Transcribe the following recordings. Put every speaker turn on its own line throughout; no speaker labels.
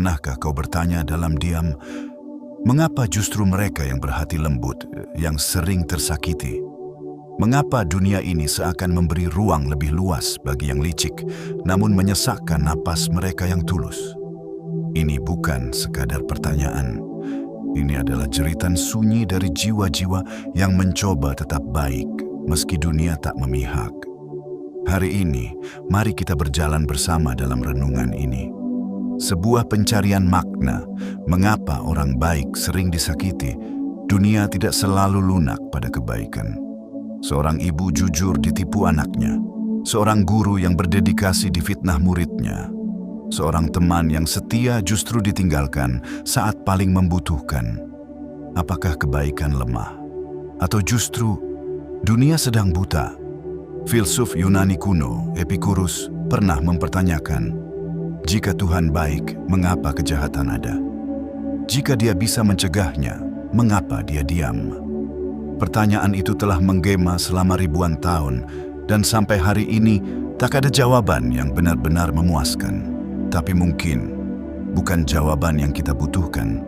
Pernahkah kau bertanya dalam diam, mengapa justru mereka yang berhati lembut, yang sering tersakiti? Mengapa dunia ini seakan memberi ruang lebih luas bagi yang licik, namun menyesakkan napas mereka yang tulus? Ini bukan sekadar pertanyaan. Ini adalah jeritan sunyi dari jiwa-jiwa yang mencoba tetap baik, meski dunia tak memihak. Hari ini, mari kita berjalan bersama dalam renungan ini. Sebuah pencarian makna, mengapa orang baik sering disakiti, dunia tidak selalu lunak pada kebaikan. Seorang ibu jujur ditipu anaknya, seorang guru yang berdedikasi difitnah muridnya, seorang teman yang setia justru ditinggalkan saat paling membutuhkan. Apakah kebaikan lemah? Atau justru dunia sedang buta? Filsuf Yunani kuno, Epikurus, pernah mempertanyakan, jika Tuhan baik, mengapa kejahatan ada? Jika Dia bisa mencegahnya, mengapa Dia diam? Pertanyaan itu telah menggema selama ribuan tahun, dan sampai hari ini tak ada jawaban yang benar-benar memuaskan. Tapi mungkin bukan jawaban yang kita butuhkan.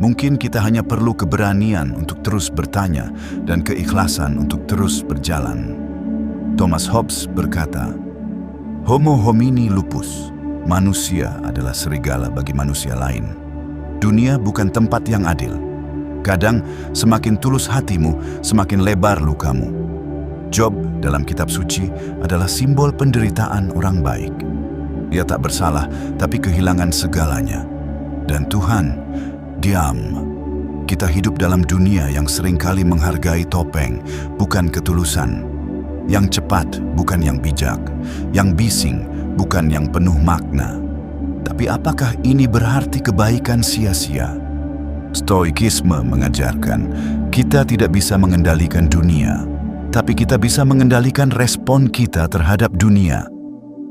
Mungkin kita hanya perlu keberanian untuk terus bertanya dan keikhlasan untuk terus berjalan. Thomas Hobbes berkata, Homo homini lupus. Manusia adalah serigala bagi manusia lain. Dunia bukan tempat yang adil. Kadang semakin tulus hatimu, semakin lebar lukamu. Job dalam kitab suci adalah simbol penderitaan orang baik. Dia tak bersalah, tapi kehilangan segalanya. Dan Tuhan diam. Kita hidup dalam dunia yang seringkali menghargai topeng, bukan ketulusan. Yang cepat, bukan yang bijak. Yang bising, bukan yang penuh makna. Tapi apakah ini berarti kebaikan sia-sia? Stoikisme mengajarkan kita tidak bisa mengendalikan dunia, tapi kita bisa mengendalikan respon kita terhadap dunia.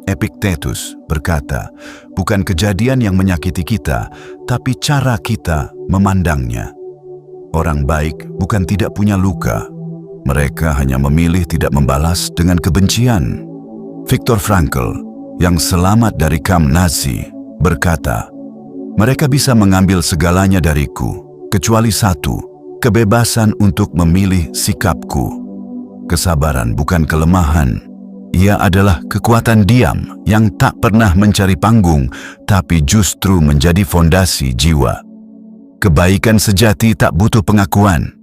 Epictetus berkata, bukan kejadian yang menyakiti kita, tapi cara kita memandangnya. Orang baik bukan tidak punya luka, mereka hanya memilih tidak membalas dengan kebencian. Viktor Frankl, yang selamat dari kamp Nazi, berkata, mereka bisa mengambil segalanya dariku, kecuali satu, kebebasan untuk memilih sikapku. Kesabaran bukan kelemahan, ia adalah kekuatan diam yang tak pernah mencari panggung, tapi justru menjadi fondasi jiwa. Kebaikan sejati tak butuh pengakuan,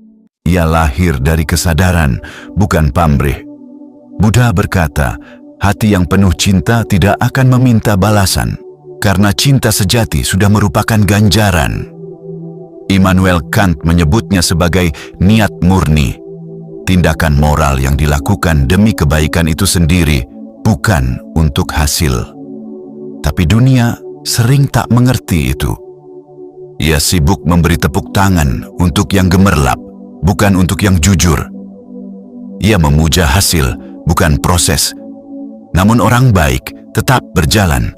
ia lahir dari kesadaran, bukan pamrih. Buddha berkata, hati yang penuh cinta tidak akan meminta balasan, karena cinta sejati sudah merupakan ganjaran. Immanuel Kant menyebutnya sebagai niat murni, tindakan moral yang dilakukan demi kebaikan itu sendiri, bukan untuk hasil. Tapi dunia sering tak mengerti itu. Ia sibuk memberi tepuk tangan untuk yang gemerlap, bukan untuk yang jujur. Ia memuja hasil, bukan proses. Namun orang baik tetap berjalan.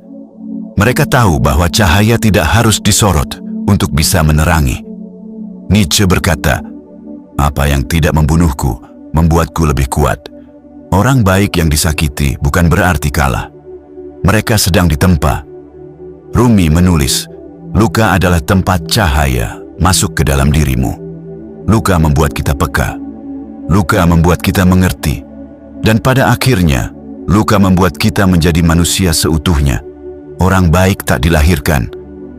Mereka tahu bahwa cahaya tidak harus disorot untuk bisa menerangi. Nietzsche berkata, apa yang tidak membunuhku membuatku lebih kuat. Orang baik yang disakiti bukan berarti kalah. Mereka sedang ditempa. Rumi menulis, luka adalah tempat cahaya masuk ke dalam dirimu. Luka membuat kita peka. Luka membuat kita mengerti. Dan pada akhirnya, luka membuat kita menjadi manusia seutuhnya. Orang baik tak dilahirkan.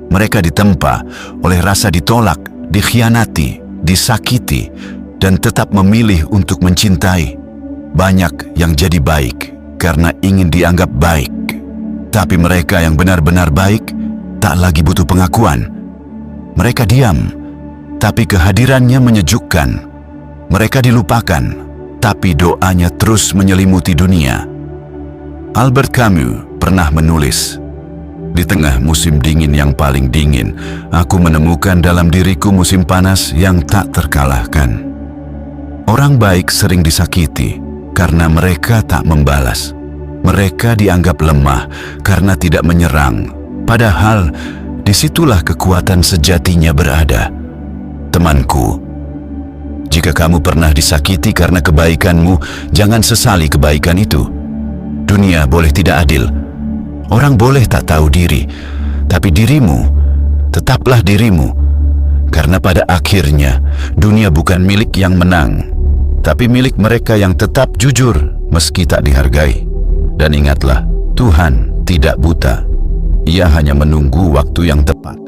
Mereka ditempa oleh rasa ditolak, dikhianati, disakiti, dan tetap memilih untuk mencintai. Banyak yang jadi baik karena ingin dianggap baik. Tapi mereka yang benar-benar baik tak lagi butuh pengakuan. Mereka diam, tapi kehadirannya menyejukkan. Mereka dilupakan, tapi doanya terus menyelimuti dunia. Albert Camus pernah menulis, di tengah musim dingin yang paling dingin, aku menemukan dalam diriku musim panas yang tak terkalahkan. Orang baik sering disakiti karena mereka tak membalas. Mereka dianggap lemah karena tidak menyerang. Padahal disitulah kekuatan sejatinya berada. Temanku, jika kamu pernah disakiti karena kebaikanmu, jangan sesali kebaikan itu. Dunia boleh tidak adil, orang boleh tak tahu diri, tapi dirimu Tetaplah dirimu, karena pada akhirnya dunia bukan milik yang menang, tapi milik mereka yang tetap jujur meski tak dihargai. Dan ingatlah, Tuhan tidak buta. Ia hanya menunggu waktu yang tepat.